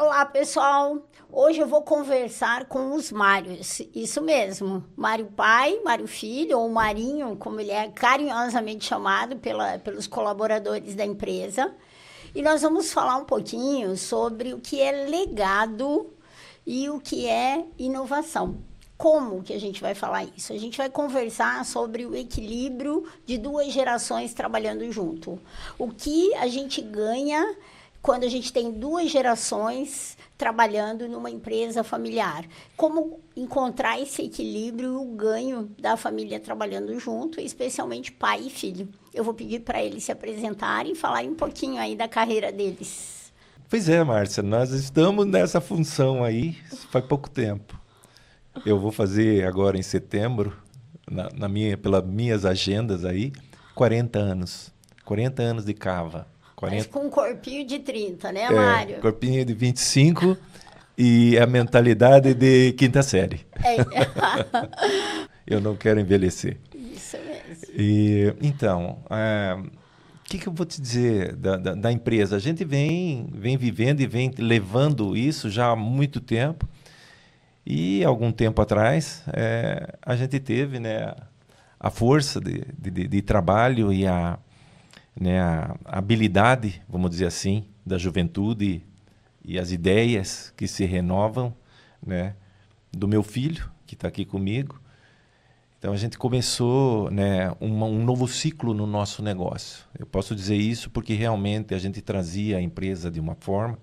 Olá, pessoal. Hoje eu vou conversar com os Mários. Isso mesmo. Mário pai, Mário filho, ou Marinho, como ele é carinhosamente chamado pelos colaboradores da empresa. E nós vamos falar um pouquinho sobre o que é legado e o que é inovação. Como que a gente vai falar isso? A gente vai conversar sobre o equilíbrio de duas gerações trabalhando junto. O que a gente ganha quando a gente tem duas gerações trabalhando numa empresa familiar. Como encontrar esse equilíbrio e o ganho da família trabalhando junto, especialmente pai e filho. Eu vou pedir para eles se apresentarem e falarem um pouquinho aí da carreira deles. Pois é, Márcia, nós estamos nessa função aí faz pouco tempo. Eu vou fazer agora em setembro, pelas minhas agendas aí, 40 anos. 40 anos de cava. 40... Mas com um corpinho de 30, né, Mário? Corpinho de 25 e a mentalidade de quinta série. Eu não quero envelhecer. Isso mesmo. Então, o que eu vou te dizer da empresa? A gente vem vivendo e vem levando isso já há muito tempo. E, algum tempo atrás, a gente teve, né, a força de trabalho e a habilidade, vamos dizer assim, da juventude e as ideias que se renovam, né, do meu filho, que está aqui comigo. Então, a gente começou, né, um novo ciclo no nosso negócio. Eu posso dizer isso porque realmente a gente trazia a empresa de uma forma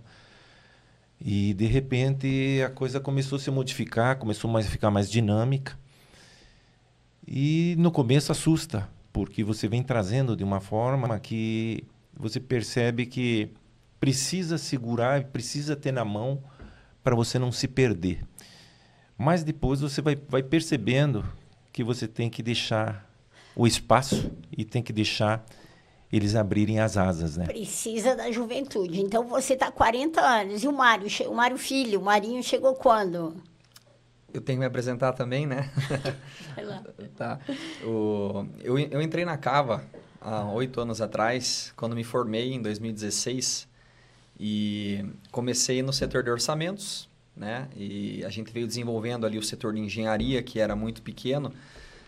e, de repente, a coisa começou a se modificar, começou a ficar mais dinâmica. E, no começo, assusta, porque você vem trazendo de uma forma que você percebe que precisa segurar, precisa ter na mão para você não se perder. Mas depois você vai percebendo que você tem que deixar o espaço e tem que deixar eles abrirem as asas, né? Precisa da juventude. Então, você está 40 anos. E o Mário filho, o Marinho chegou quando? Eu tenho que me apresentar também, né? Vai lá. Tá. Eu entrei na Cava há 8 anos atrás, quando me formei em 2016. E comecei no setor de orçamentos, né? E a gente veio desenvolvendo ali o setor de engenharia, que era muito pequeno.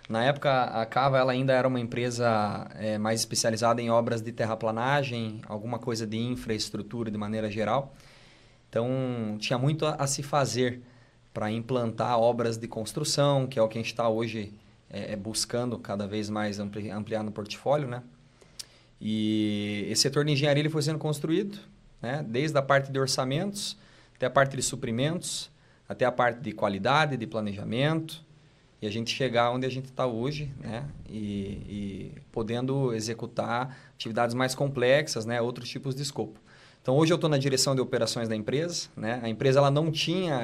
Na época, a Cava ela ainda era uma empresa mais especializada em obras de terraplanagem, alguma coisa de infraestrutura de maneira geral. Então, tinha muito a se fazer para implantar obras de construção, que é o que a gente está hoje buscando cada vez mais ampliar no portfólio, né? E esse setor de engenharia ele foi sendo construído, né? Desde a parte de orçamentos, até a parte de suprimentos, até a parte de qualidade, de planejamento, e a gente chegar onde a gente está hoje, né? E podendo executar atividades mais complexas, né? Outros tipos de escopo. Então, hoje eu estou na direção de operações da empresa, né? A empresa ela não tinha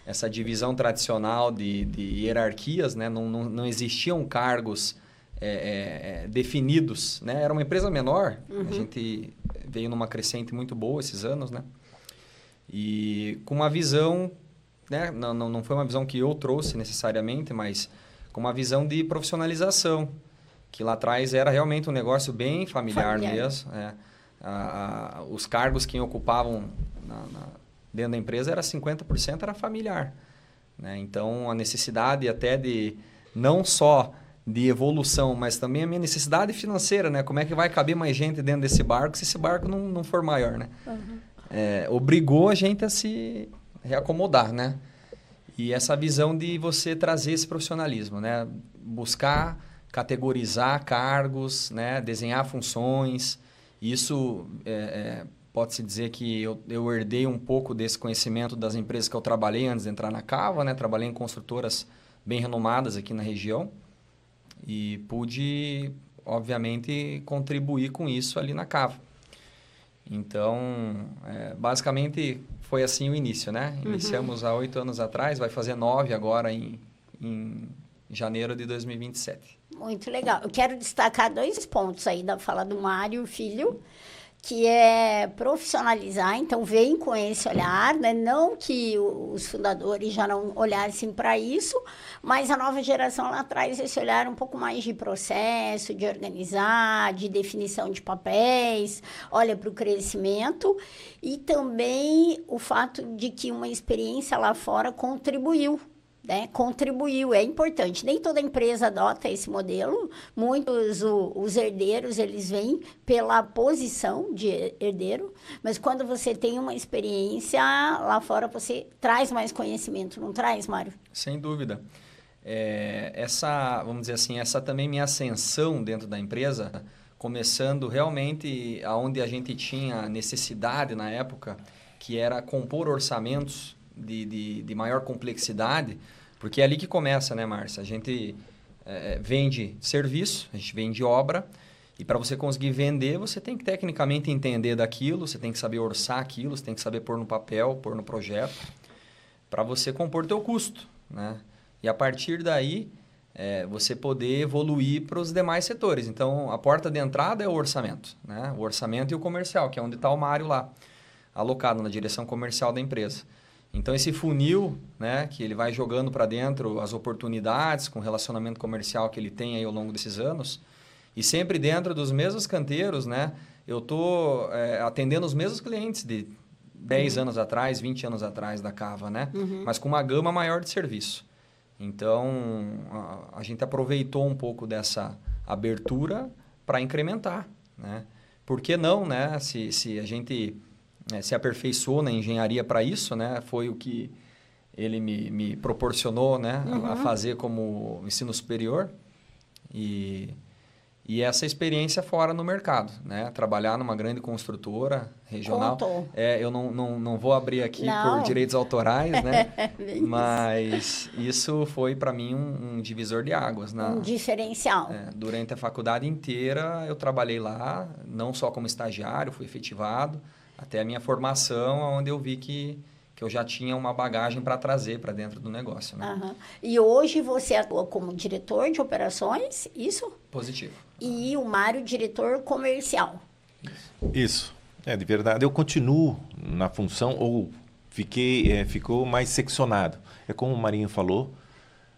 essa divisão tradicional de hierarquias, né? Não existiam cargos definidos, né? Era uma empresa menor, a gente veio numa crescente muito boa esses anos, né? E com uma visão, né? Não foi uma visão que eu trouxe necessariamente, mas com uma visão de profissionalização, que lá atrás era realmente um negócio bem familiar. Mesmo. Os cargos que ocupavam dentro da empresa era 50% era familiar, né? Então, a necessidade até de não só de evolução, mas também a minha necessidade financeira, né? Como é que vai caber mais gente dentro desse barco se esse barco não for maior, né? Obrigou a gente a se reacomodar, né? E essa visão de você trazer esse profissionalismo, né? Buscar categorizar cargos, né? Desenhar funções. Isso pode-se dizer que eu herdei um pouco desse conhecimento das empresas que eu trabalhei antes de entrar na Cava, né? Trabalhei em construtoras bem renomadas aqui na região e pude, obviamente, contribuir com isso ali na Cava. Então, basicamente, foi assim o início, né? Iniciamos há 8 anos atrás, vai fazer 9 agora em janeiro de 2027. Muito legal. Eu quero destacar 2 pontos aí da fala do Mário, filho. que é profissionalizar, então vem com esse olhar, né? Não que os fundadores já não olhassem para isso, mas a nova geração ela traz esse olhar um pouco mais de processo, de organizar, de definição de papéis, olha para o crescimento e também o fato de que uma experiência lá fora contribuiu. Né, contribuiu, é importante. Nem toda empresa adota esse modelo. Muitos, os herdeiros, eles vêm pela posição de herdeiro, mas quando você tem uma experiência lá fora, você traz mais conhecimento, não traz, Mário? Sem dúvida. Essa, vamos dizer assim, essa também minha ascensão dentro da empresa, começando realmente aonde a gente tinha necessidade na época, que era compor orçamentos de maior complexidade, porque é ali que começa, né, Márcia? A gente vende serviço, a gente vende obra, e para você conseguir vender, você tem que tecnicamente entender daquilo, você tem que saber orçar aquilo, você tem que saber pôr no papel, pôr no projeto, para você compor teu custo, né? E a partir daí, você poder evoluir para os demais setores. Então, a porta de entrada é o orçamento, né? O orçamento e o comercial, que é onde está o Mário lá, alocado na direção comercial da empresa. Então, esse funil, né, que ele vai jogando para dentro as oportunidades com o relacionamento comercial que ele tem aí ao longo desses anos, e sempre dentro dos mesmos canteiros, né, eu estou atendendo os mesmos clientes de 10 anos atrás, 20 anos atrás da Cava, né? Mas com uma gama maior de serviço. Então, a gente aproveitou um pouco dessa abertura para incrementar, né? Por que não, né? Se a gente se aperfeiçoou na engenharia para isso, né? Foi o que ele me proporcionou, né? A fazer como ensino superior e essa experiência fora no mercado, né? Trabalhar numa grande construtora regional. Eu não vou abrir aqui por direitos autorais, né? Mas isso foi para mim um divisor de águas. Um diferencial. Durante a faculdade inteira eu trabalhei lá, não só como estagiário, fui efetivado, até a minha formação, onde eu vi que eu já tinha uma bagagem para trazer para dentro do negócio. Né? E hoje você atua como diretor de operações, isso? Positivo. E o Mário, diretor comercial. Isso. De verdade, eu continuo na função ou ficou mais seccionado. É como o Marinho falou,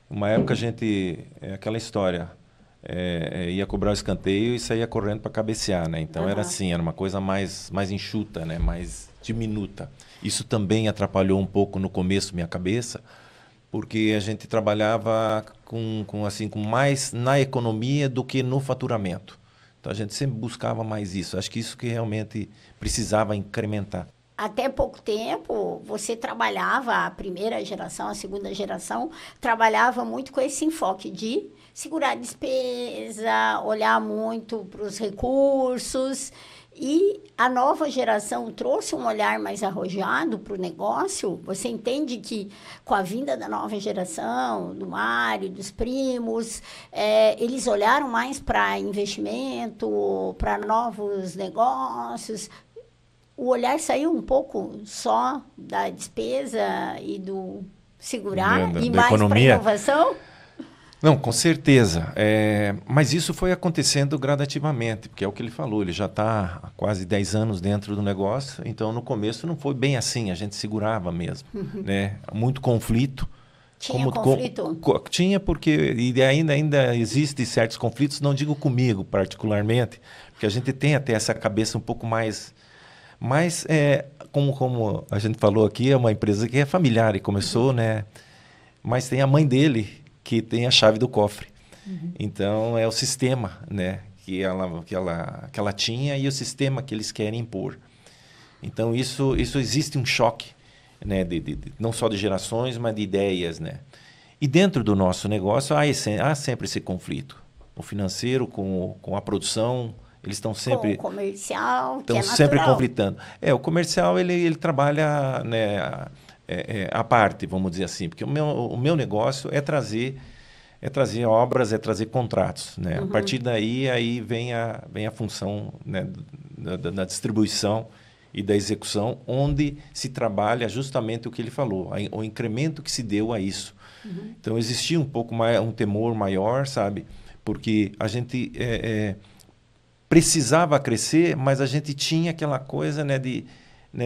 uma época a gente, aquela história, ia cobrar o escanteio e saía correndo para cabecear, né? Então era assim, era uma coisa mais enxuta, né? Mais diminuta. Isso também atrapalhou um pouco no começo minha cabeça, porque a gente trabalhava com mais na economia do que no faturamento. Então a gente sempre buscava mais isso. Acho que isso que realmente precisava incrementar. Até pouco tempo, você trabalhava, a primeira geração, a segunda geração, trabalhava muito com esse enfoque de segurar a despesa, olhar muito para os recursos. E a nova geração trouxe um olhar mais arrojado para o negócio. Você entende que com a vinda da nova geração, do Mário, dos primos, eles olharam mais para investimento, para novos negócios. O olhar saiu um pouco só da despesa e do segurar e mais para a inovação? Não, com certeza. Mas isso foi acontecendo gradativamente, porque é o que ele falou, ele já está há quase 10 anos dentro do negócio, então no começo não foi bem assim, a gente segurava mesmo. Né? Muito conflito. Tinha conflito? Tinha, porque e ainda existem certos conflitos, não digo comigo particularmente, porque a gente tem até essa cabeça um pouco mais... Mas, como a gente falou aqui, é uma empresa que é familiar e começou, né? Mas tem a mãe dele que tem a chave do cofre. Então, é o sistema, né? que ela tinha e o sistema que eles querem impor. Então, isso existe um choque, né? Não só de gerações, mas de ideias, né? E dentro do nosso negócio, há sempre esse conflito. O financeiro com a produção... Eles estão sempre... Com o comercial, estão sempre conflitando. O comercial, ele trabalha, né, à parte, vamos dizer assim. Porque o meu negócio é trazer obras, é trazer contratos. Né? A partir daí, aí vem a função, né, da distribuição e da execução, onde se trabalha justamente o que ele falou, o incremento que se deu a isso. Então, existia um pouco mais, um temor maior, sabe? Porque a gente... precisava crescer, mas a gente tinha aquela coisa, né, de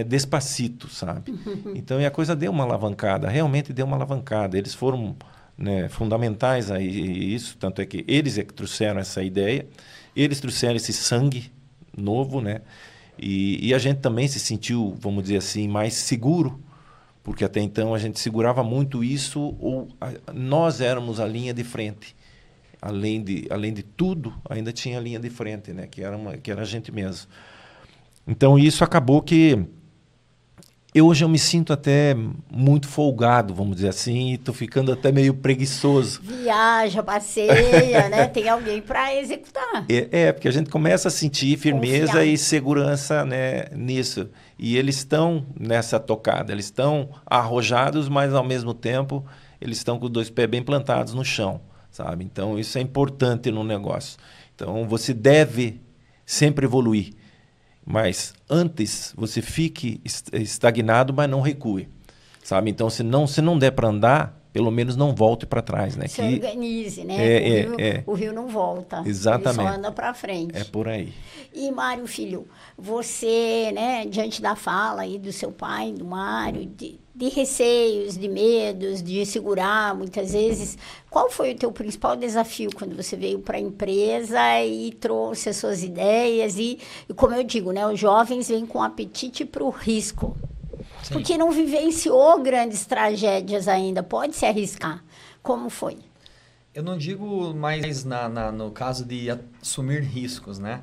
despacito, sabe? Então, e a coisa deu uma alavancada, realmente deu uma alavancada. Eles foram, né, fundamentais a isso, tanto é que eles é que trouxeram essa ideia, eles trouxeram esse sangue novo, né? E a gente também se sentiu, vamos dizer assim, mais seguro, porque até então a gente segurava muito isso, nós éramos a linha de frente. Além de tudo, ainda tinha a linha de frente, né? Que era a gente mesmo. Então, isso acabou que hoje eu me sinto até muito folgado, vamos dizer assim, e estou ficando até meio preguiçoso. Viaja, passeia, né? Tem alguém para executar. Porque a gente começa a sentir firmeza Confiar. e segurança, né, nisso. E eles estão nessa tocada, eles estão arrojados, mas ao mesmo tempo eles estão com os 2 pés bem plantados no chão, sabe? Então isso é importante no negócio. Então você deve sempre evoluir. Mas antes você fique estagnado, mas não recue, sabe? Então, se não der para andar, pelo menos não volte para trás, né? Se organize, né? O rio não volta. Exatamente. Ele só anda para frente. É por aí. E, Mário, filho, você, né, diante da fala aí do seu pai, do Mário, de receios, de medos, de segurar muitas vezes, qual foi o teu principal desafio quando você veio para a empresa e trouxe as suas ideias? E como eu digo, né, os jovens vêm com apetite para o risco. Sim. Porque não vivenciou grandes tragédias ainda, pode se arriscar. Como foi? Eu não digo mais no caso de assumir riscos, né?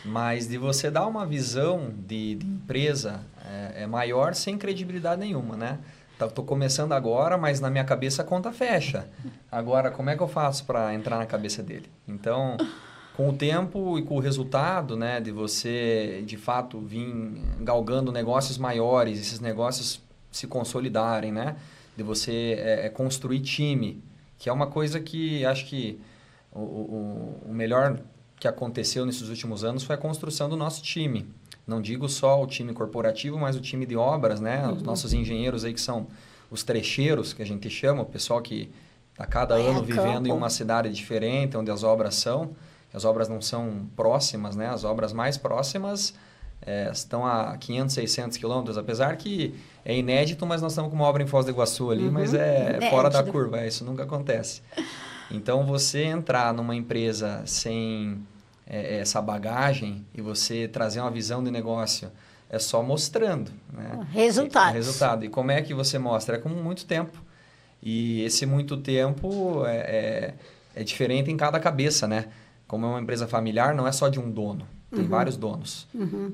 Mas de você dar uma visão de empresa maior sem credibilidade nenhuma, né? Estou começando agora, mas na minha cabeça a conta fecha. Agora, como é que eu faço para entrar na cabeça dele? Então, com o tempo e com o resultado, né, de você, de fato, vir galgando negócios maiores, esses negócios se consolidarem, né? De você construir time, que é uma coisa que acho que o melhor que aconteceu nesses últimos anos foi a construção do nosso time. Não digo só o time corporativo, mas o time de obras, né? Os nossos engenheiros aí que são os trecheiros, que a gente chama, o pessoal que a cada ano vivendo em uma cidade diferente, onde as obras são. As obras não são próximas, né? As obras mais próximas estão a 500, 600 quilômetros, apesar que é inédito, mas nós estamos com uma obra em Foz do Iguaçu ali, mas é fora da curva, isso nunca acontece. Então, você entrar numa empresa sem essa bagagem e você trazer uma visão de negócio é só mostrando, né? Resultado. E como é que você mostra? É com muito tempo. E esse muito tempo é diferente em cada cabeça, né? Como é uma empresa familiar, não é só de um dono. Tem vários donos.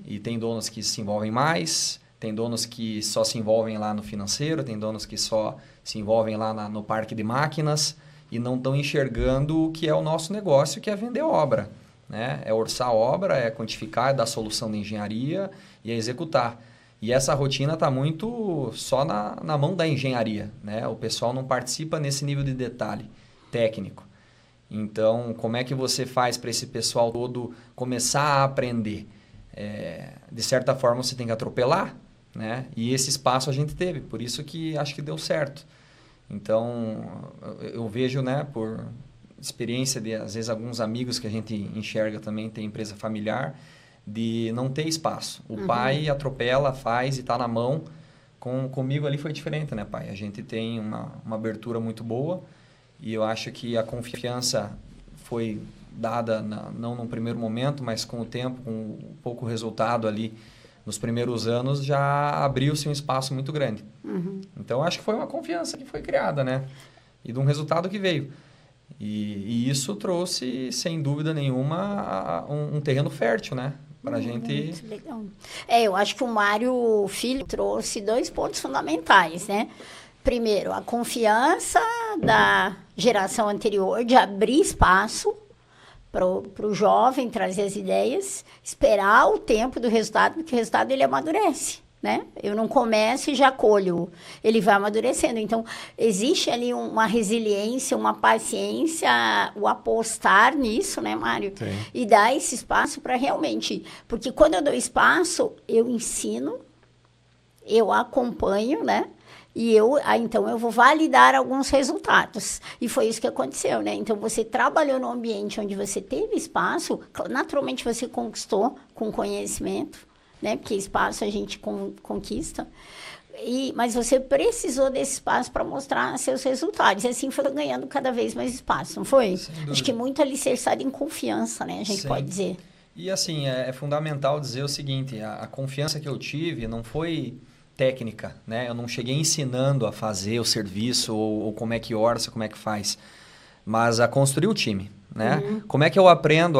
E tem donos que se envolvem mais, tem donos que só se envolvem lá no financeiro, tem donos que só se envolvem lá no parque de máquinas e não estão enxergando o que é o nosso negócio, que é vender obra, né? É orçar a obra, é quantificar, é dar solução de engenharia e é executar. E essa rotina está muito só na mão da engenharia, né? O pessoal não participa nesse nível de detalhe técnico. Então, como é que você faz para esse pessoal todo começar a aprender? De certa forma, você tem que atropelar, né? E esse espaço a gente teve, por isso que acho que deu certo. Então, eu vejo, né, por experiência de, às vezes, alguns amigos que a gente enxerga também, tem empresa familiar, de não ter espaço. O pai atropela, faz e está na mão. Comigo ali foi diferente, né, pai? A gente tem uma abertura muito boa. E eu acho que a confiança foi dada, não no primeiro momento, mas com o tempo, com um pouco resultado ali, nos primeiros anos, já abriu-se um espaço muito grande. Então, acho que foi uma confiança que foi criada, né? E de um resultado que veio. E isso trouxe, sem dúvida nenhuma, um terreno fértil, né? Para a gente... Muito legal. Eu acho que o Mário Filho trouxe 2 pontos fundamentais, né? Primeiro, a confiança da geração anterior de abrir espaço para o jovem trazer as ideias, esperar o tempo do resultado, porque o resultado ele amadurece, né? Eu não começo e já colho, ele vai amadurecendo. Então, existe ali uma resiliência, uma paciência, o apostar nisso, né, Mário? Sim. E dar esse espaço para realmente... Porque quando eu dou espaço, eu ensino, eu acompanho, né? Então eu vou validar alguns resultados. E foi isso que aconteceu, né? Então você trabalhou no ambiente onde você teve espaço, naturalmente você conquistou com conhecimento, né? Porque espaço a gente conquista. Mas você precisou desse espaço para mostrar seus resultados. E assim foi ganhando cada vez mais espaço, não foi? Acho que muito alicerçado em confiança, né? A gente pode dizer. E assim, é fundamental dizer o seguinte, a confiança que eu tive não foi técnica, né? Eu não cheguei ensinando a fazer o serviço ou como é que orça, como é que faz, mas a construir o time, né? Como é que eu aprendo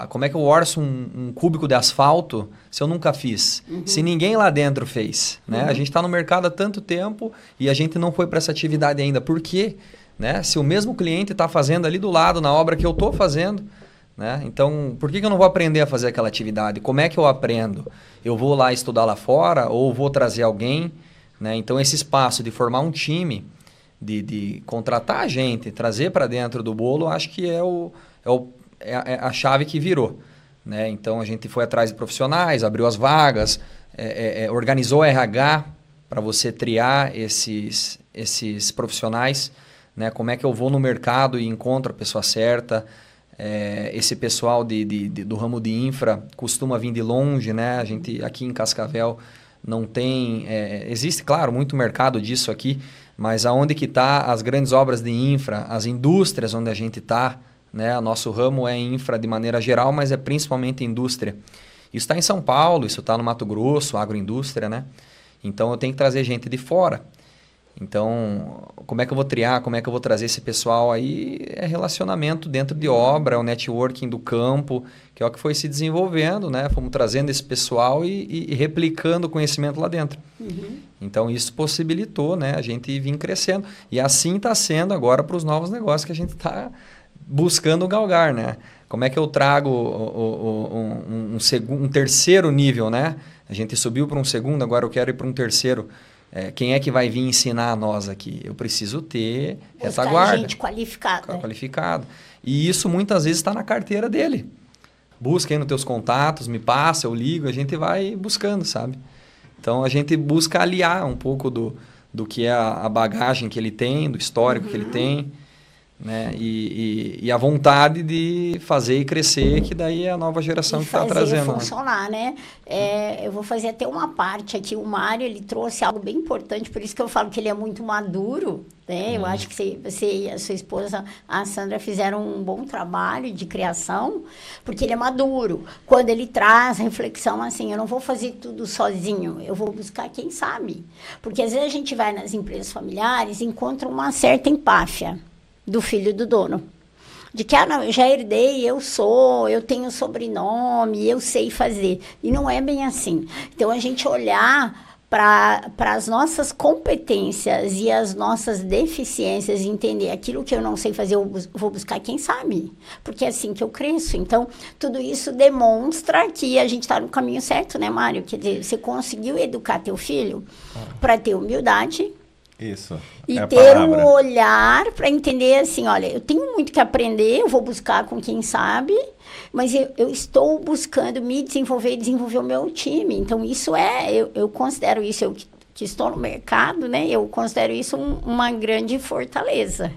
como é que eu orço um cúbico de asfalto se eu nunca fiz? Se ninguém lá dentro fez, né? A gente está no mercado há tanto tempo e a gente não foi para essa atividade ainda. Por quê? Né? Se o mesmo cliente está fazendo ali do lado na obra que eu estou fazendo, né? Então, por que eu não vou aprender a fazer aquela atividade? Como é que eu aprendo? Eu vou lá estudar lá fora ou vou trazer alguém? Né? Então, esse espaço de formar um time, de contratar a gente, trazer para dentro do bolo, acho que é a chave que virou. Né? Então, a gente foi atrás de profissionais, abriu as vagas, organizou o RH para você triar esses profissionais. Né? Como é que eu vou no mercado e encontro a pessoa certa? Esse pessoal do ramo de infra costuma vir de longe, né? A gente aqui em Cascavel não tem... existe, claro, muito mercado disso aqui, mas aonde que está as grandes obras de infra, as indústrias onde a gente está, né? O nosso ramo é infra de maneira geral, mas é principalmente indústria. Isso está em São Paulo, isso está no Mato Grosso, agroindústria, né? Então eu tenho que trazer gente de fora. Então, como é que eu vou triar, como é que eu vou trazer esse pessoal aí? É relacionamento dentro de obra, é o networking do campo, que é o que foi se desenvolvendo, né? Fomos trazendo esse pessoal e replicando o conhecimento lá dentro. Então, isso possibilitou, né, a gente vir crescendo. E assim está sendo agora para os novos negócios que a gente está buscando galgar, né? Como é que eu trago um terceiro nível, né? A gente subiu para um segundo, agora eu quero ir para um terceiro. Quem é que vai vir ensinar a nós aqui? Eu preciso ter retaguarda. Gente qualificada. Qualificado. E isso muitas vezes está na carteira dele. Busca aí nos teus contatos, me passa, eu ligo, a gente vai buscando, sabe? Então, a gente busca aliar um pouco do que é a bagagem que ele tem, do histórico que ele tem, né? E a vontade de fazer e crescer, que daí é a nova geração que está trazendo. Funcionar, né? Eu vou fazer até uma parte aqui. O Mário, ele trouxe algo bem importante, por isso que eu falo que ele é muito maduro, né? Eu acho que você e a sua esposa, a Sandra, fizeram um bom trabalho de criação, porque ele é maduro. Quando ele traz a reflexão assim, eu não vou fazer tudo sozinho, eu vou buscar quem sabe. Porque às vezes a gente vai nas empresas familiares e encontra uma certa empáfia do filho do dono. De que, não, eu já herdei, eu tenho sobrenome, eu sei fazer. E não é bem assim. Então, a gente olhar para as nossas competências e as nossas deficiências e entender aquilo que eu não sei fazer, eu vou buscar quem sabe. Porque é assim que eu cresço. Então, tudo isso demonstra que a gente está no caminho certo, né, Mário? Quer dizer, você conseguiu educar teu filho para ter humildade, isso. E ter um olhar para entender assim, olha, eu tenho muito que aprender, eu vou buscar com quem sabe, mas eu estou buscando me desenvolver e desenvolver o meu time. Então, isso eu considero isso, eu que estou no mercado, né? Eu considero isso uma grande fortaleza.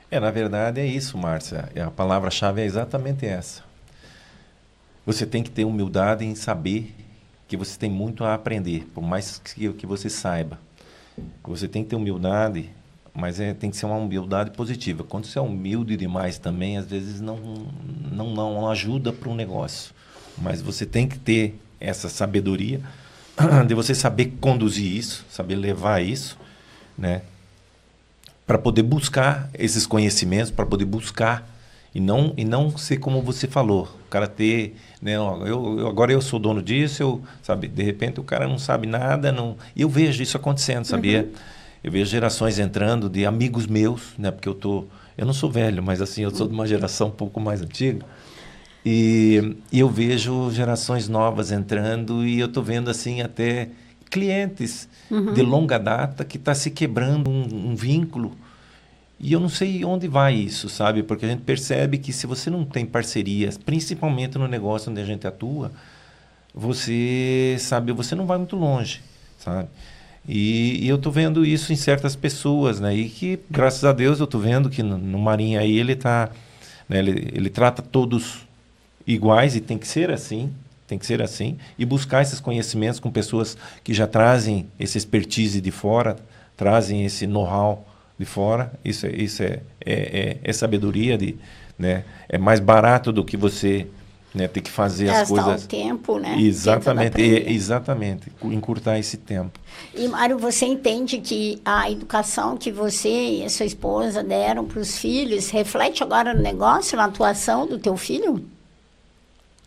Na verdade é isso, Márcia. A palavra-chave é exatamente essa. Você tem que ter humildade em saber que você tem muito a aprender, por mais que você saiba. Você tem que ter humildade, mas tem que ser uma humildade positiva. Quando você é humilde demais também, às vezes não ajuda para um negócio. Mas você tem que ter essa sabedoria de você saber conduzir isso, saber levar isso, né? Para poder buscar esses conhecimentos, para poder buscar e não ser como você falou. O cara ter, né, agora eu sou dono disso, sabe, de repente o cara não sabe nada, e eu vejo isso acontecendo, sabia? Eu vejo gerações entrando de amigos meus, né, porque eu não sou velho, mas assim, eu sou de uma geração um pouco mais antiga, e eu vejo gerações novas entrando e eu estou vendo assim até clientes de longa data que está se quebrando um vínculo. E eu não sei onde vai isso, sabe? Porque a gente percebe que se você não tem parcerias, principalmente no negócio onde a gente atua, você não vai muito longe, sabe? E eu tô vendo isso em certas pessoas, né? E que, graças a Deus, eu tô vendo que no Marinho aí ele tá, né? Ele trata todos iguais e tem que ser assim. Tem que ser assim. E buscar esses conhecimentos com pessoas que já trazem essa expertise de fora, trazem esse know-how de fora. Isso é sabedoria, né? É mais barato do que você, né, ter que fazer as coisas. Gastar o tempo, né? Exatamente. Encurtar esse tempo. E, Mário, você entende que a educação que você e a sua esposa deram para os filhos reflete agora no negócio, na atuação do teu filho?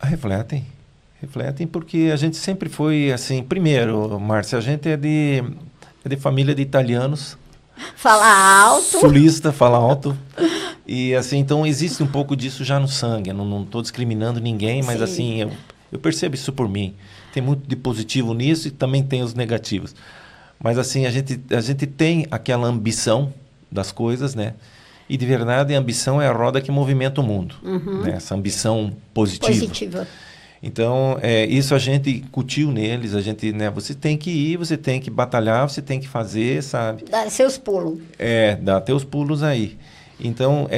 Refletem porque a gente sempre foi assim. Primeiro, Márcia, a gente é de família de italianos. Fala alto. Sulista, fala alto. E assim, então existe um pouco disso já no sangue. Eu não estou discriminando ninguém, mas assim, eu percebo isso por mim. Tem muito de positivo nisso e também tem os negativos. Mas assim, a gente tem aquela ambição das coisas, né? E de verdade, a ambição é a roda que movimenta o mundo. Né? Essa ambição positiva. Então, isso a gente incutiu neles, a gente, né, você tem que ir, você tem que batalhar, você tem que fazer, sabe? Dar seus pulos. Dá teus pulos aí. Então,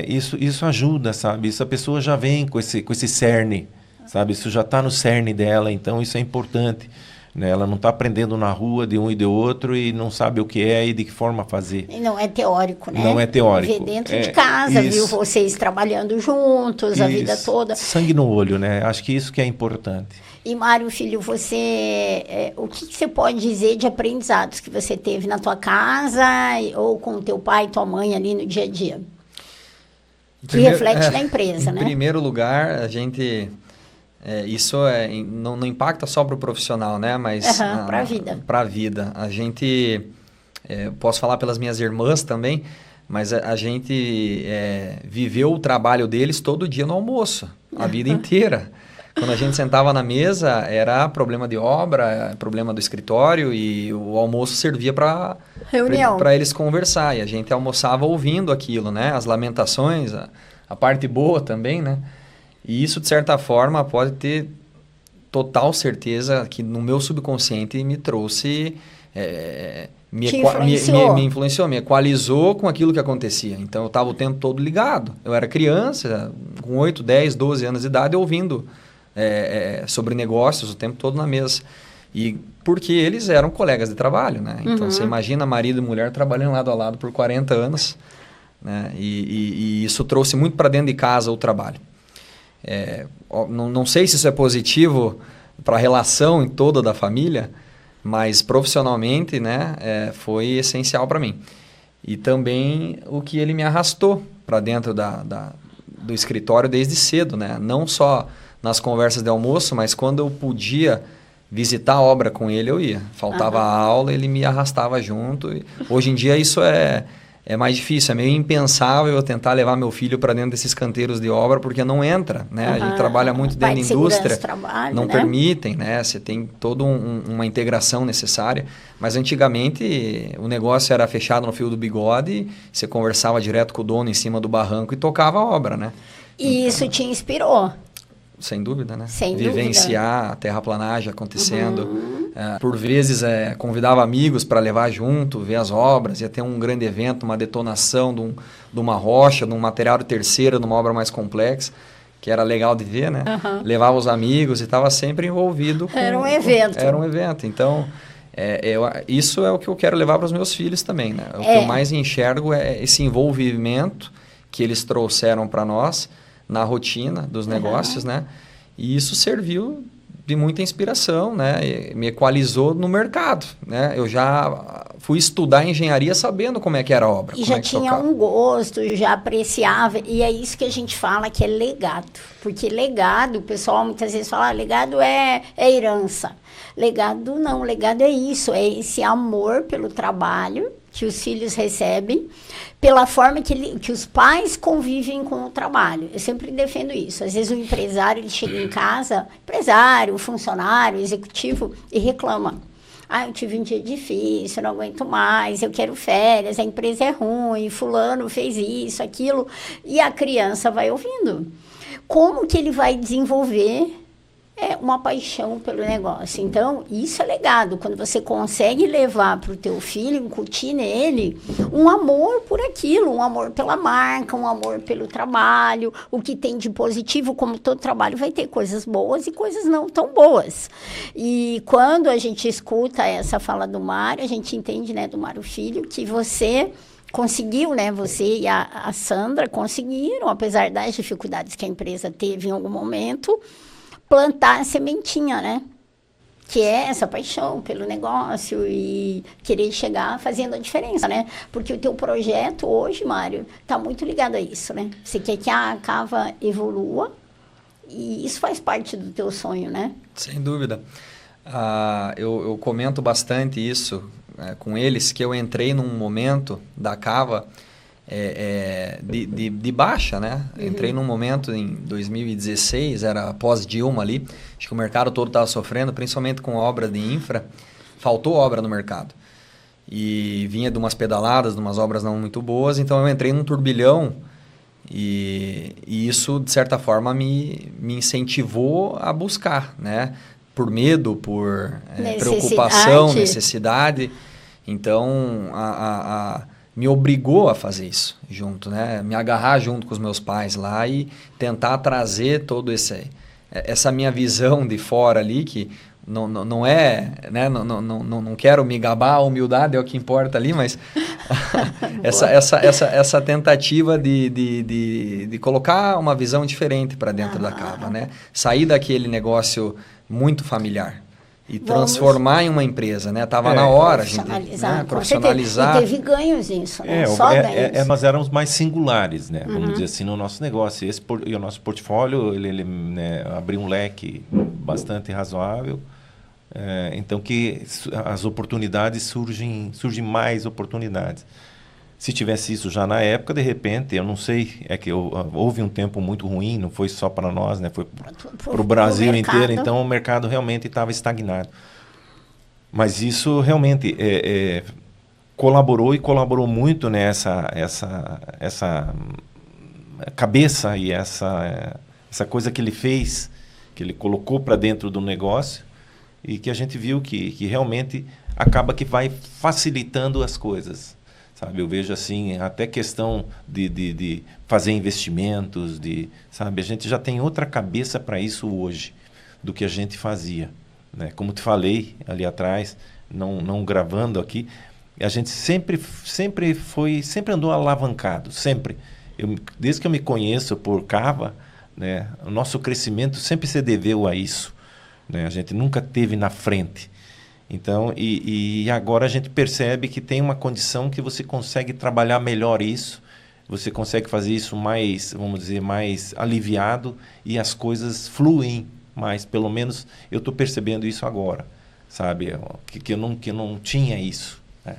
isso ajuda, sabe? Isso a pessoa já vem com esse cerne, sabe? Isso já está no cerne dela, então isso é importante. Né? Ela não está aprendendo na rua de um e de outro e não sabe o que é e de que forma fazer. E não é teórico, né? Não é teórico. Ver dentro de casa, viu? Vocês trabalhando juntos a vida toda. Sangue no olho, né? Acho que isso que é importante. E, Mário, filho, você... o que você pode dizer de aprendizados que você teve na tua casa ou com o teu pai e tua mãe ali no dia a dia? Que reflete na empresa, né? Em primeiro lugar, a gente... isso não impacta só para o profissional, né? Mas para a vida. Para a vida. A gente, posso falar pelas minhas irmãs também, mas a gente viveu o trabalho deles todo dia no almoço, a vida inteira. Quando a gente sentava na mesa, era problema de obra, problema do escritório e o almoço servia para eles conversar. E a gente almoçava ouvindo aquilo, né? As lamentações, a parte boa também, né? E isso, de certa forma, pode ter total certeza que no meu subconsciente me trouxe... me influenciou, me equalizou com aquilo que acontecia. Então, eu estava o tempo todo ligado. Eu era criança, com 8, 10, 12 anos de idade, ouvindo sobre negócios o tempo todo na mesa. E porque eles eram colegas de trabalho, né? Então, você imagina marido e mulher trabalhando lado a lado por 40 anos. Né? E isso trouxe muito para dentro de casa o trabalho. Não sei se isso é positivo para a relação toda da família, mas profissionalmente, né, foi essencial para mim. E também o que ele me arrastou para dentro do escritório desde cedo, né? Não só nas conversas de almoço, mas quando eu podia visitar a obra com ele, eu ia. Faltava a aula, ele me arrastava junto. E hoje em dia isso é mais difícil, é meio impensável eu tentar levar meu filho para dentro desses canteiros de obra, porque não entra, né? A gente trabalha muito dentro da indústria, não permitem, né? Você tem toda uma integração necessária, mas antigamente o negócio era fechado no fio do bigode, você conversava direto com o dono em cima do barranco e tocava a obra, né? E isso te inspirou? Sem dúvida, né? Sem Vivenciar a terraplanagem acontecendo. Por vezes, convidava amigos para levar junto, ver as obras. Ia ter um grande evento, uma detonação de uma rocha, de um material de terceira, de uma obra mais complexa, que era legal de ver, né? Levava os amigos e estava sempre envolvido com... Era um evento. Era um evento. Então, isso é o que eu quero levar para os meus filhos também, né? O que eu mais enxergo é esse envolvimento que eles trouxeram para nós na rotina dos negócios, né? E isso serviu de muita inspiração, né? E me equalizou no mercado, né? Eu já fui estudar engenharia sabendo como é que era a obra. E já tinha um gosto, já apreciava. E é isso que a gente fala que é legado. Porque legado, o pessoal muitas vezes fala, legado é herança. Legado não, legado é isso, é esse amor pelo trabalho que os filhos recebem, pela forma que os pais convivem com o trabalho. Eu sempre defendo isso. Às vezes o empresário ele chega em casa, funcionário, executivo, e reclama. Eu tive um dia difícil, eu não aguento mais, eu quero férias, a empresa é ruim, fulano fez isso, aquilo. E a criança vai ouvindo. Como que ele vai desenvolver uma paixão pelo negócio. Então, isso é legado. Quando você consegue levar para o teu filho, incutir nele um amor por aquilo, um amor pela marca, um amor pelo trabalho, o que tem de positivo, como todo trabalho vai ter coisas boas e coisas não tão boas. E quando a gente escuta essa fala do Mário, a gente entende, né, do Mário Filho, que você conseguiu, né? Você e a Sandra conseguiram, apesar das dificuldades que a empresa teve em algum momento, plantar a sementinha, né? Que é essa paixão pelo negócio e querer chegar fazendo a diferença, né? Porque o teu projeto hoje, Mário, está muito ligado a isso, né? Você quer que a Cava evolua e isso faz parte do teu sonho, né? Sem dúvida. Eu comento bastante isso com eles, que eu entrei num momento da Cava de baixa, né? Entrei num momento em 2016, era pós-Dilma ali, acho que o mercado todo estava sofrendo, principalmente com obra de infra, faltou obra no mercado. E vinha de umas pedaladas, de umas obras não muito boas, então eu entrei num turbilhão e isso, de certa forma, me incentivou a buscar, né? Por medo, por preocupação, necessidade. Então, me obrigou a fazer isso junto, né? Me agarrar junto com os meus pais lá e tentar trazer todo essa minha visão de fora ali, que não é, né? Não quero me gabar, a humildade é o que importa ali, mas essa tentativa de colocar uma visão diferente para dentro da Cava, né? Sair daquele negócio muito familiar. E transformar em uma empresa, né? Tava na hora, profissionalizar, gente, né? Profissionalizar. E teve ganhos nisso, né? Só ganhos. Nós éramos mais singulares, né? Vamos dizer assim, no nosso negócio. E o nosso portfólio, ele né, abriu um leque bastante razoável. Então, que as oportunidades surgem mais oportunidades. Se tivesse isso já na época, de repente, eu não sei, houve um tempo muito ruim, não foi só para nós, né? Foi para o Brasil inteiro, então o mercado realmente estava estagnado. Mas isso realmente colaborou muito nessa essa cabeça e essa coisa que ele fez, que ele colocou para dentro do negócio e que a gente viu que realmente acaba que vai facilitando as coisas. Sabe, eu vejo assim, até questão de fazer investimentos, sabe, a gente já tem outra cabeça para isso hoje do que a gente fazia, né? Como te falei ali atrás, não gravando aqui, a gente sempre andou alavancado, sempre. Desde que eu me conheço por Cava, né, o nosso crescimento sempre se deveu a isso, né? A gente nunca teve na frente. Então, e agora a gente percebe que tem uma condição que você consegue trabalhar melhor isso, você consegue fazer isso mais, vamos dizer, mais aliviado e as coisas fluem mais. Pelo menos eu estou percebendo isso agora, sabe? Que eu não tinha isso. Né?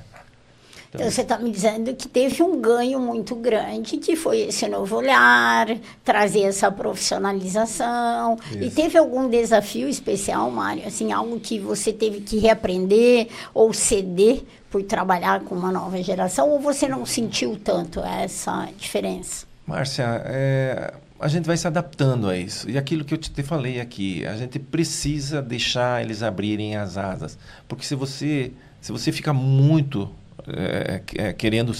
Então, você está me dizendo que teve um ganho muito grande, que foi esse novo olhar, trazer essa profissionalização. Isso. E teve algum desafio especial, Mário? Assim, algo que você teve que reaprender ou ceder por trabalhar com uma nova geração? Ou você não sentiu tanto essa diferença? Márcia, a gente vai se adaptando a isso. E aquilo que eu te falei aqui, a gente precisa deixar eles abrirem as asas. Porque se você fica muito... querendo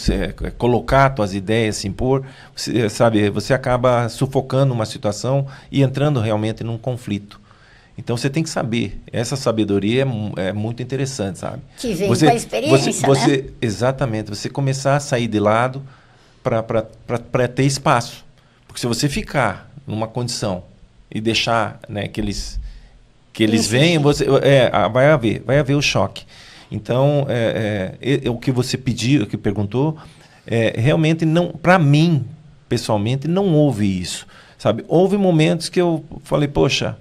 colocar suas ideias, se impor, você acaba sufocando uma situação e entrando realmente num conflito. Então você tem que saber, essa sabedoria é muito interessante, sabe? Que vem com a experiência, né? Exatamente, você começar a sair de lado para ter espaço. Porque se você ficar numa condição e deixar, né, que eles venham, vai haver o choque. Então, o que você pediu, o que perguntou, realmente não, para mim, pessoalmente, não houve isso, sabe? Houve momentos que eu falei, poxa,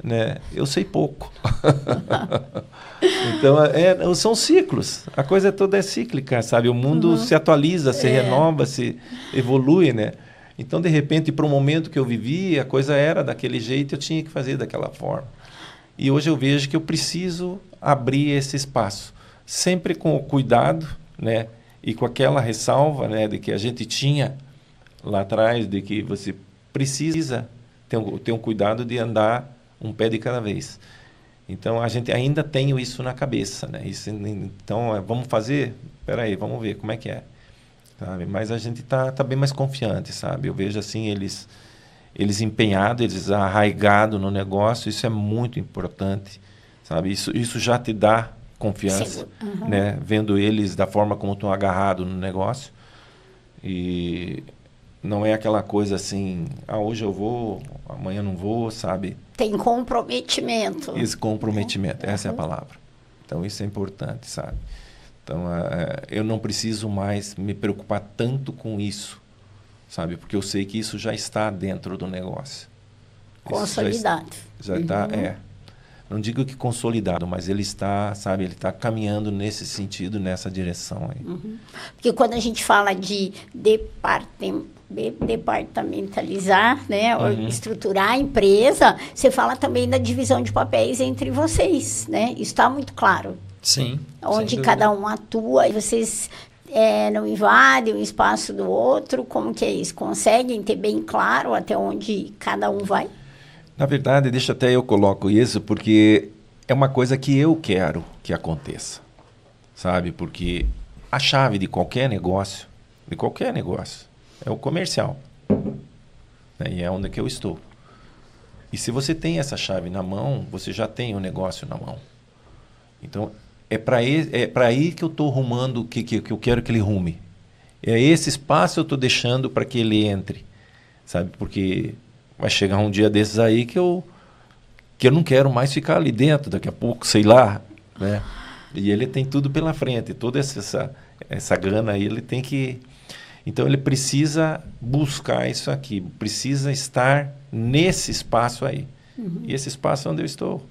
né, eu sei pouco. Então, são ciclos, a coisa toda é cíclica, sabe? O mundo se atualiza, se renova, se evolui, né? Então, de repente, para o momento que eu vivi, a coisa era daquele jeito, eu tinha que fazer daquela forma. E hoje eu vejo que eu preciso abrir esse espaço, sempre com o cuidado, né, e com aquela ressalva, né, de que a gente tinha lá atrás, de que você precisa ter um cuidado de andar um pé de cada vez. Então, a gente ainda tem isso na cabeça, né? Então, vamos fazer? Espera aí, vamos ver como é que é. Sabe? Mas a gente tá bem mais confiante, sabe? Eu vejo assim, eles empenhados, eles arraigados no negócio, isso é muito importante, sabe? Isso já te dá confiança, né? Vendo eles da forma como estão agarrados no negócio. E não é aquela coisa assim, hoje eu vou, amanhã não vou, sabe? Tem comprometimento. Esse comprometimento, essa é a palavra. Então, isso é importante, sabe? Então, eu não preciso mais me preocupar tanto com isso, sabe? Porque eu sei que isso já está dentro do negócio. Consolidado. Já está, Não digo que consolidado, mas ele está, sabe? Ele está caminhando nesse sentido, nessa direção aí. Porque quando a gente fala de departamentalizar, né? Estruturar a empresa, você fala também da divisão de papéis entre vocês, né? Isso está muito claro. Sim. Onde cada um atua e vocês não invadem o espaço do outro. Como que é isso? Conseguem ter bem claro até onde cada um vai? Na verdade, deixa até eu coloco isso, porque é uma coisa que eu quero que aconteça, sabe? Porque a chave de qualquer negócio, é o comercial. Né? E é onde que eu estou. E se você tem essa chave na mão, você já tem o negócio na mão. Então, é para aí que eu estou rumando, que eu quero que ele rume. É esse espaço eu estou deixando para que ele entre, sabe? Porque vai chegar um dia desses aí que eu não quero mais ficar ali dentro, daqui a pouco, sei lá, né? E ele tem tudo pela frente, toda essa grana aí, ele tem que... Então, ele precisa buscar isso aqui, precisa estar nesse espaço aí. E esse espaço é onde eu estou.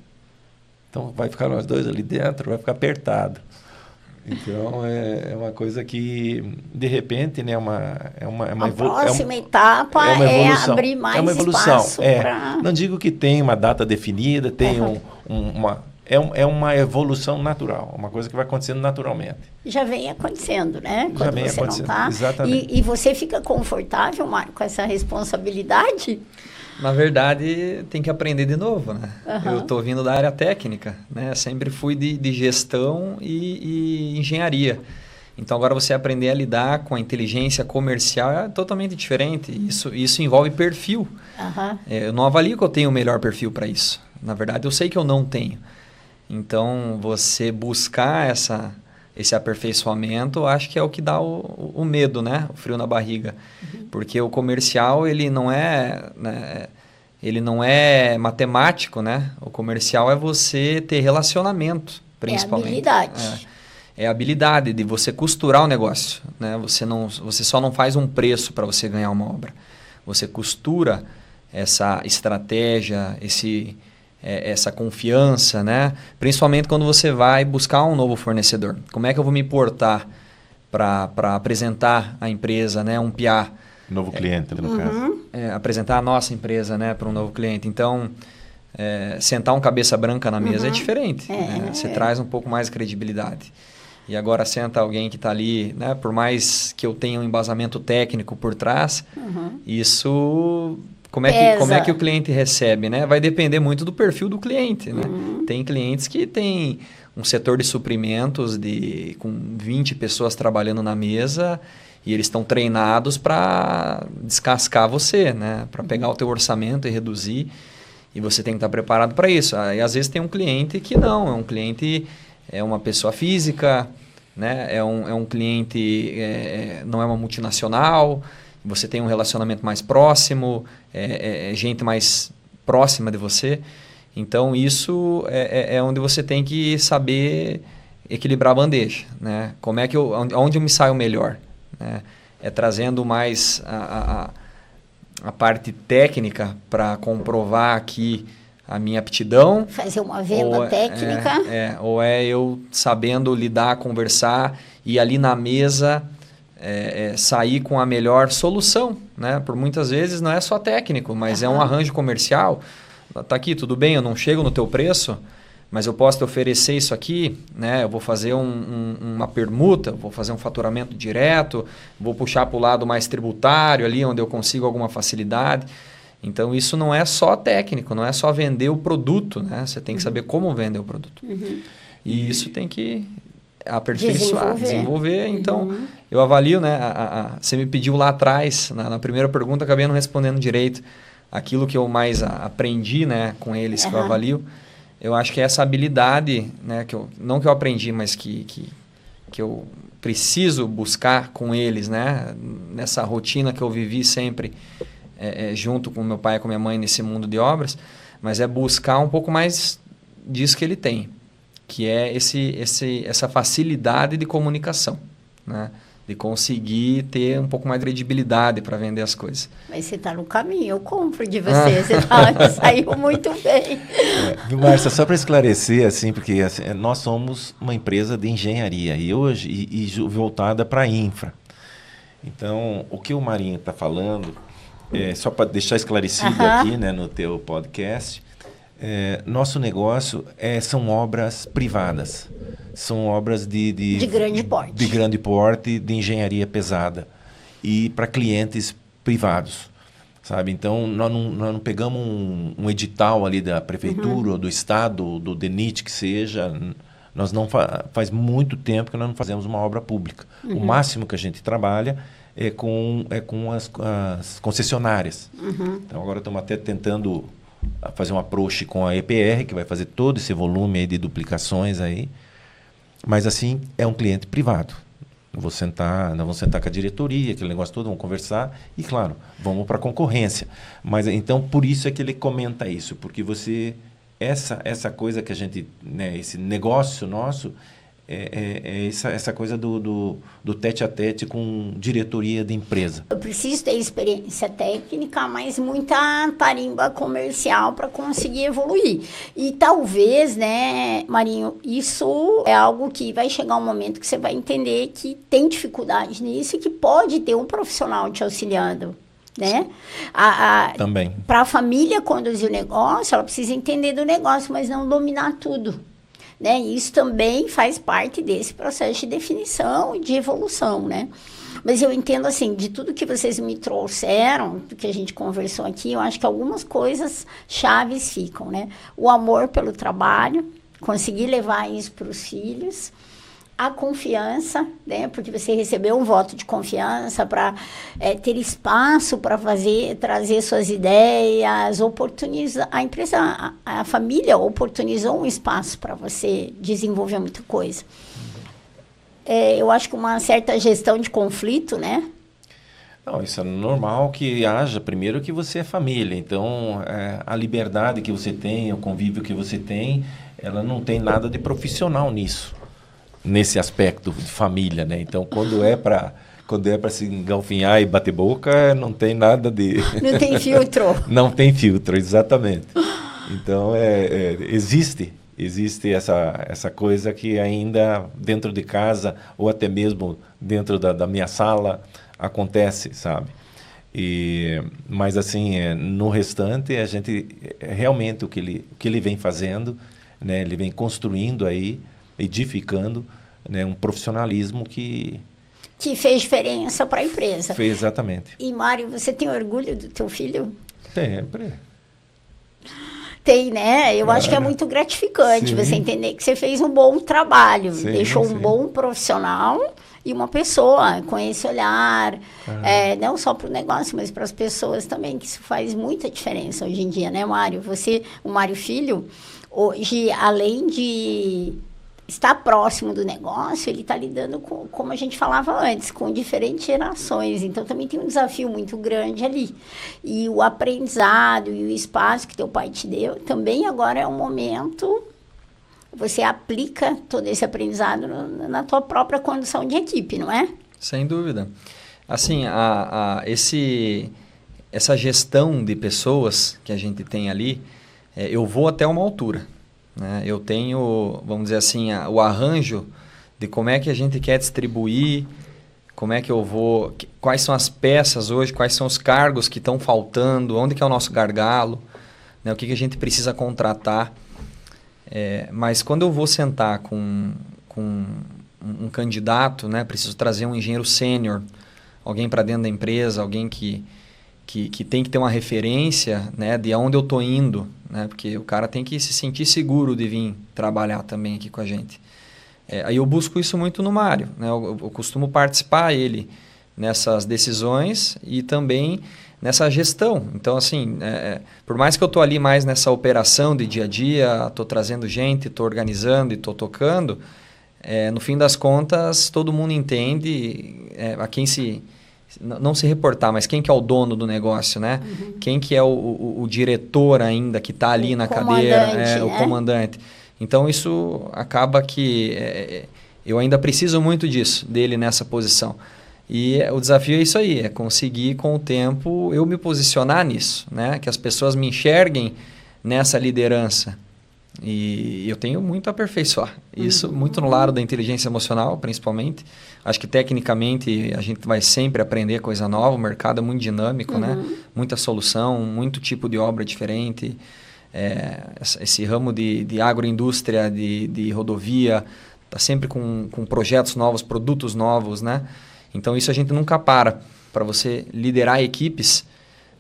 Então, vai ficar nós dois ali dentro, vai ficar apertado. Então, é uma coisa que, de repente, né, a próxima etapa é abrir mais espaço para... Não digo que tem uma data definida, tem uma evolução natural, uma coisa que vai acontecendo naturalmente. Já vem acontecendo, né? Já vem acontecendo, não tá. Exatamente. E você fica confortável, Mário, com essa responsabilidade? Na verdade, tem que aprender de novo, né? Eu estou vindo da área técnica, né? Sempre fui de gestão e engenharia. Então, agora você aprender a lidar com a inteligência comercial é totalmente diferente. Isso envolve perfil. Eu não avalio que eu tenho o melhor perfil para isso. Na verdade, eu sei que eu não tenho. Então, você buscar esse aperfeiçoamento, acho que é o que dá o medo, né? O frio na barriga. Porque o comercial, ele não é matemático, né? O comercial é você ter relacionamento, principalmente. É habilidade. É a habilidade de você costurar o negócio, né? Você só não faz um preço para você ganhar uma obra. Você costura essa estratégia, essa confiança, né? Principalmente quando você vai buscar um novo fornecedor. Como é que eu vou me portar para apresentar a empresa, né? Um PA. Novo cliente, no caso. Apresentar a nossa empresa, né? Para um novo cliente. Então, sentar um cabeça branca na mesa é diferente. Né? Você traz um pouco mais de credibilidade. E agora senta alguém que está ali, né? Por mais que eu tenha um embasamento técnico por trás, isso... Como é que o cliente recebe, né? Vai depender muito do perfil do cliente, né? Tem clientes que têm um setor de suprimentos com 20 pessoas trabalhando na mesa e eles estão treinados para descascar você, né? Para pegar o teu orçamento e reduzir. E você tem que estar preparado para isso. E às vezes tem um cliente que não. É uma pessoa física, né? É um cliente, não é uma multinacional. Você tem um relacionamento mais próximo, gente mais próxima de você. Então, isso é onde você tem que saber equilibrar a bandeja, né? Onde eu me saio melhor, né? É trazendo mais a parte técnica para comprovar aqui a minha aptidão. Fazer uma venda técnica. Ou é eu sabendo lidar, conversar e ali na mesa... sair com a melhor solução, né? Por muitas vezes não é só técnico, mas é um arranjo comercial. Tá aqui, tudo bem, eu não chego no teu preço, mas eu posso te oferecer isso aqui, né? Eu vou fazer uma permuta, vou fazer um faturamento direto, vou puxar para o lado mais tributário ali, onde eu consigo alguma facilidade. Então, isso não é só técnico, não é só vender o produto, né? Você tem que saber como vender o produto. E isso tem que aperfeiçoar, desenvolver. Então, eu avalio, né? Você me pediu lá atrás, na primeira pergunta, acabei não respondendo direito. Aquilo que eu mais aprendi, né, com eles, que eu avalio, eu acho que é essa habilidade, né, não que eu aprendi, mas que eu preciso buscar com eles, né, nessa rotina que eu vivi sempre junto com meu pai e com minha mãe nesse mundo de obras, mas é buscar um pouco mais disso que ele tem, que é essa facilidade de comunicação, né, de conseguir ter um pouco mais de credibilidade para vender as coisas. Mas você está no caminho, eu compro de você, saiu muito bem. Márcia, só para esclarecer, assim, porque assim, nós somos uma empresa de engenharia e hoje voltada para a infra. Então, o que o Marinho está falando, só para deixar esclarecido aqui, né, no teu podcast, nosso negócio são obras privadas. São obras de grande porte. De grande porte, de engenharia pesada. E para clientes privados, sabe? Então, nós não pegamos um edital ali da prefeitura, ou do estado, do DENIT, que seja. Nós não faz muito tempo que nós não fazemos uma obra pública. O máximo que a gente trabalha é com as concessionárias. Então, agora estamos até tentando fazer um approach com a EPR, que vai fazer todo esse volume aí de duplicações aí. Mas, assim, é um cliente privado. Nós vamos sentar com a diretoria, aquele negócio todo, vamos conversar e, claro, vamos para a concorrência. Mas, então, por isso é que ele comenta isso, porque essa coisa que a gente, né, esse negócio nosso, essa coisa do tete-a-tete com diretoria de empresa. Eu preciso ter experiência técnica, mas muita tarimba comercial para conseguir evoluir. E talvez, né, Marinho, isso é algo que vai chegar um momento que você vai entender que tem dificuldade nisso e que pode ter um profissional te auxiliando. Né? Também. Para a família conduzir o negócio, ela precisa entender do negócio, mas não dominar tudo. Né? Isso também faz parte desse processo de definição e de evolução, né? Mas eu entendo, assim, de tudo que vocês me trouxeram, do que a gente conversou aqui, eu acho que algumas coisas chaves ficam, né? O amor pelo trabalho, conseguir levar isso para os filhos, a confiança, né? Porque você recebeu um voto de confiança para ter espaço para trazer suas ideias, oportunizar a empresa, a família oportunizou um espaço para você desenvolver muita coisa. Eu acho que uma certa gestão de conflito, né? Não, isso é normal que haja, primeiro que você é família, então a liberdade que você tem, o convívio que você tem, ela não tem nada de profissional nisso. Nesse aspecto de família, né? Então, quando é para se engalfinhar e bater boca, não tem nada de... Não tem filtro. Não tem filtro, exatamente. Então, existe essa coisa que ainda dentro de casa, ou até mesmo dentro da minha sala, acontece, sabe? Mas, assim, no restante, a gente, realmente, o que ele vem fazendo, né? Ele vem construindo aí, edificando, né, um profissionalismo que fez diferença para a empresa. Fez, exatamente. E, Mário, você tem orgulho do teu filho? Sempre. Tem, né? Eu acho que é muito gratificante você entender que você fez um bom trabalho, deixou um bom profissional e uma pessoa com esse olhar, não só para o negócio, mas para as pessoas também, que isso faz muita diferença hoje em dia, né, Mário? O Mário Filho, hoje, além de estar próximo do negócio, ele está lidando com, como a gente falava antes, com diferentes gerações. Então, também tem um desafio muito grande ali. E o aprendizado e o espaço que teu pai te deu, também agora é um momento, você aplica todo esse aprendizado na tua própria condução de equipe, não é? Sem dúvida. Assim, essa gestão de pessoas que a gente tem ali, eu vou até uma altura. Né? Eu tenho, vamos dizer assim, o arranjo de como é que a gente quer distribuir, como é que eu vou, quais são as peças hoje, quais são os cargos que estão faltando, onde que é o nosso gargalo, né? O que a gente precisa contratar. Mas quando eu vou sentar com um candidato, né? Preciso trazer um engenheiro sênior, alguém para dentro da empresa, alguém que que tem que ter uma referência, né, de onde eu estou indo, né, porque o cara tem que se sentir seguro de vir trabalhar também aqui com a gente. Aí eu busco isso muito no Mário, né, eu costumo participar ele nessas decisões e também nessa gestão. Então, assim, por mais que eu estou ali mais nessa operação de dia a dia, estou trazendo gente, estou organizando e estou tocando, no fim das contas, todo mundo entende a quem não se reportar, mas quem que é o dono do negócio, né? Uhum. Quem que é o diretor ainda que está ali na cadeira, né? O comandante. Então, isso acaba que eu ainda preciso muito disso, dele nessa posição. E o desafio é isso aí, é conseguir com o tempo eu me posicionar nisso, né? Que as pessoas me enxerguem nessa liderança. E eu tenho muito a aperfeiçoar. Isso muito no lado da inteligência emocional, principalmente. Acho que tecnicamente a gente vai sempre aprender coisa nova, o mercado é muito dinâmico, né? Muita solução, muito tipo de obra diferente. Esse ramo de agroindústria, de rodovia, está sempre com projetos novos, produtos novos, né? Então isso a gente nunca para. Para você liderar equipes,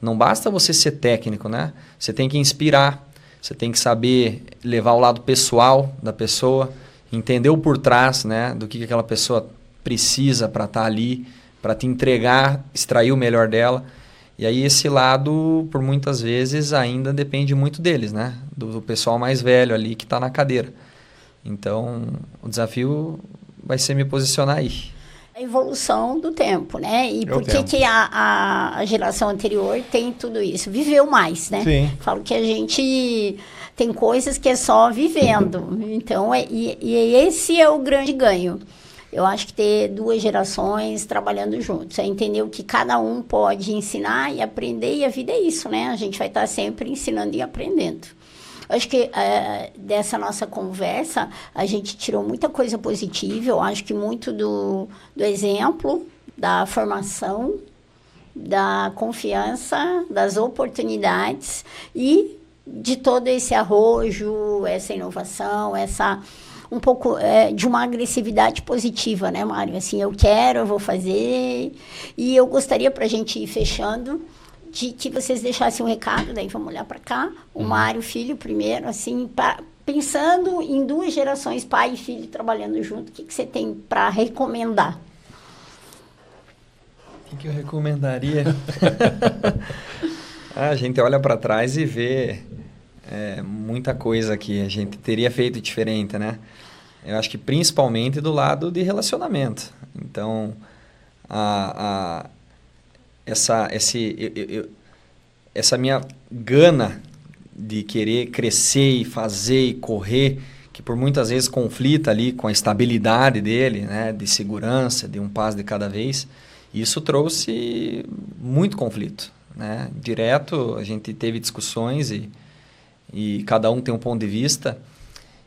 não basta você ser técnico, né? Você tem que inspirar. Você tem que saber levar o lado pessoal da pessoa, entender o por trás, né, do que aquela pessoa precisa para estar ali, para te entregar, extrair o melhor dela. E aí esse lado, por muitas vezes, ainda depende muito deles, né, do pessoal mais velho ali que está na cadeira. Então, o desafio vai ser me posicionar aí. A evolução do tempo, né? E por que a geração anterior tem tudo isso? Viveu mais, né? Sim. Falo que a gente tem coisas que é só vivendo. Então, esse é o grande ganho. Eu acho que ter duas gerações trabalhando juntos. É entender o que cada um pode ensinar e aprender. E a vida é isso, né? A gente vai estar sempre ensinando e aprendendo. Acho que dessa nossa conversa, a gente tirou muita coisa positiva. Eu acho que muito do exemplo, da formação, da confiança, das oportunidades e de todo esse arrojo, essa inovação, um pouco de uma agressividade positiva, né, Mário? Assim, eu vou fazer. E eu gostaria, para a gente ir fechando, de que vocês deixassem um recado, daí vamos olhar para cá, o Mário Filho primeiro, assim, pensando em duas gerações, pai e filho trabalhando junto, o que você tem para recomendar? O que eu recomendaria? A gente olha para trás e vê muita coisa que a gente teria feito diferente, né? Eu acho que principalmente do lado de relacionamento. Então, essa minha gana de querer crescer e fazer e correr, que por muitas vezes conflita ali com a estabilidade dele, né, de segurança, de um passo de cada vez, isso trouxe muito conflito, né? Direto a gente teve discussões e cada um tem um ponto de vista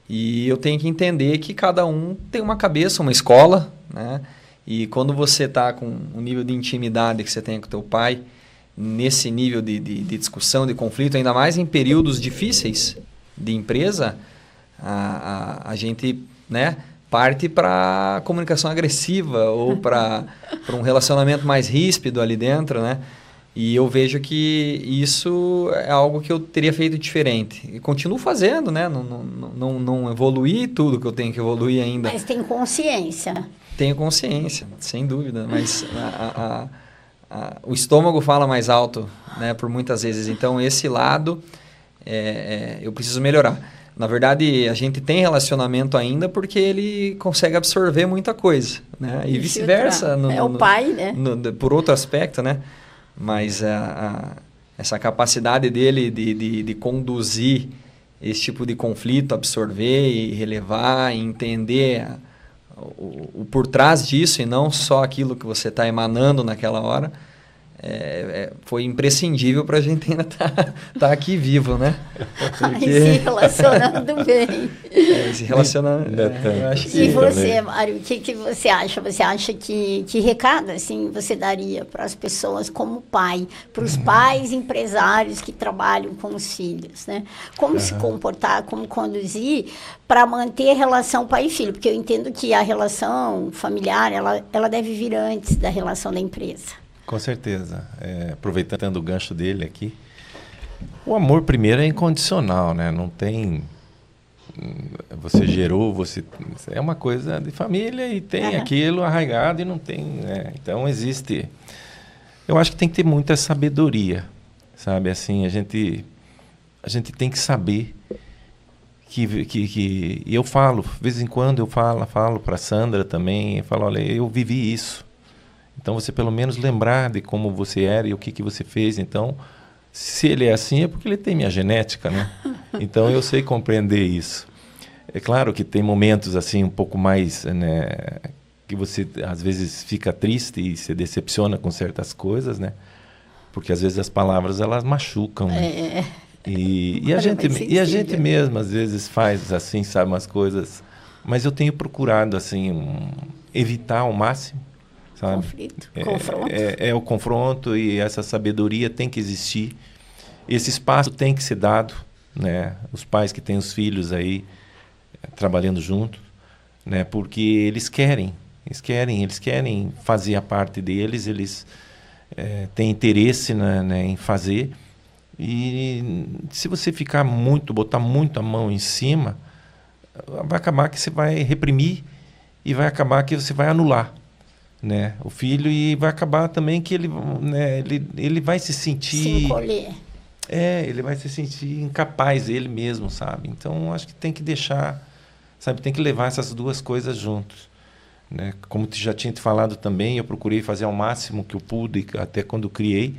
e eu tenho que entender que cada um tem uma cabeça, uma escola, né? E quando você está com o nível de intimidade que você tem com o teu pai, nesse nível de discussão, de conflito, ainda mais em períodos difíceis de empresa, a gente, né, parte para comunicação agressiva ou para um relacionamento mais ríspido ali dentro, né? E eu vejo que isso é algo que eu teria feito diferente. E continuo fazendo, né? Não evoluí tudo que eu tenho que evoluir ainda. Mas tem consciência. Tenho consciência, sem dúvida, mas o estômago fala mais alto, né, por muitas vezes. Então, esse lado eu preciso melhorar. Na verdade, a gente tem relacionamento ainda porque ele consegue absorver muita coisa, né? E vice-versa. É o pai, né? Por outro aspecto, né? Mas essa capacidade dele de conduzir esse tipo de conflito, absorver e relevar, e entender o por trás disso e não só aquilo que você está emanando naquela hora, foi imprescindível para a gente ainda tá aqui vivo, né? Porque... se relacionando bem. Se relacionando... eu acho que... E você, Mário, o que você acha? Você acha que recado assim, você daria para as pessoas como pai, para os pais empresários que trabalham com os filhos, né? Como se comportar, como conduzir para manter a relação pai e filho? Porque eu entendo que a relação familiar, ela deve vir antes da relação da empresa. Com certeza. Aproveitando o gancho dele aqui, o amor primeiro é incondicional, né? Não tem... Você gerou, é uma coisa de família e tem aquilo arraigado e não tem... Então existe... Eu acho que tem que ter muita sabedoria, sabe? Assim, a gente tem que saber que eu falo, de vez em quando eu falo para a Sandra também, eu falo, olha, eu vivi isso. Então você pelo menos lembrar de como você era e o que você fez. Então, se ele é assim, é porque ele tem minha genética, né? Então eu sei compreender isso. É claro que tem momentos assim um pouco mais, né, que você às vezes fica triste e se decepciona com certas coisas, né? Porque às vezes as palavras elas machucam, né? E a gente mesmo às vezes faz assim, sabe, umas coisas, mas eu tenho procurado assim evitar ao máximo, sabe? Conflito, confronto. O confronto, e essa sabedoria tem que existir. Esse espaço tem que ser dado, né? Os pais que têm os filhos aí trabalhando juntos, né? Porque eles querem fazer a parte deles, eles têm interesse em fazer. E se você botar muito a mão em cima, vai acabar que você vai reprimir e vai acabar que você vai anular, né, o filho, e vai acabar também que ele, né, ele vai se sentir... Se encolher. Ele vai se sentir incapaz, ele mesmo, sabe? Então, acho que tem que deixar, sabe, tem que levar essas duas coisas juntos, né? Como já tinha te falado também, eu procurei fazer ao máximo que eu pude, até quando criei,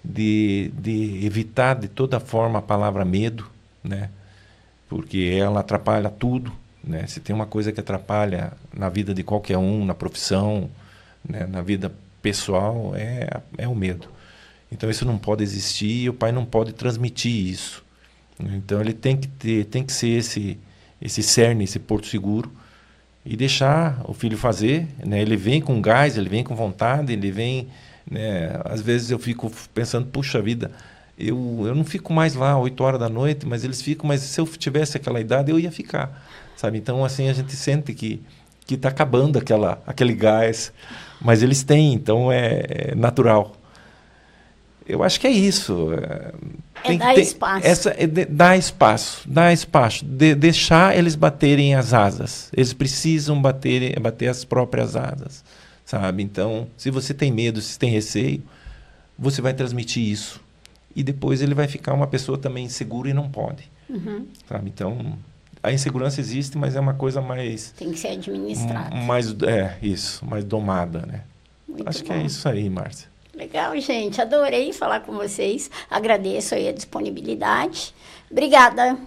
de evitar de toda forma a palavra medo, né? Porque ela atrapalha tudo, né? Se tem uma coisa que atrapalha na vida de qualquer um, na profissão, né, na vida pessoal, é o medo. Então isso não pode existir e o pai não pode transmitir isso. Então ele tem que ser esse cerne, esse porto seguro, e deixar o filho fazer, né? Ele vem com gás, ele vem com vontade, ele vem, né? Às vezes eu fico pensando, puxa vida, eu não fico mais lá 8 horas da noite, mas eles ficam, mas se eu tivesse aquela idade eu ia ficar, sabe? Então assim a gente sente que está acabando aquele gás, mas eles têm, então é natural. Eu acho que é isso. Dar espaço. Dar espaço, deixar eles baterem as asas. Eles precisam bater as próprias asas, sabe? Então, se você tem medo, se tem receio, você vai transmitir isso. E depois ele vai ficar uma pessoa também insegura e não pode. Sabe? Então, a insegurança existe, mas é uma coisa mais... Tem que ser administrada. Mais domada, né? Acho que é isso aí, Márcia. Legal, gente. Adorei falar com vocês. Agradeço aí a disponibilidade. Obrigada.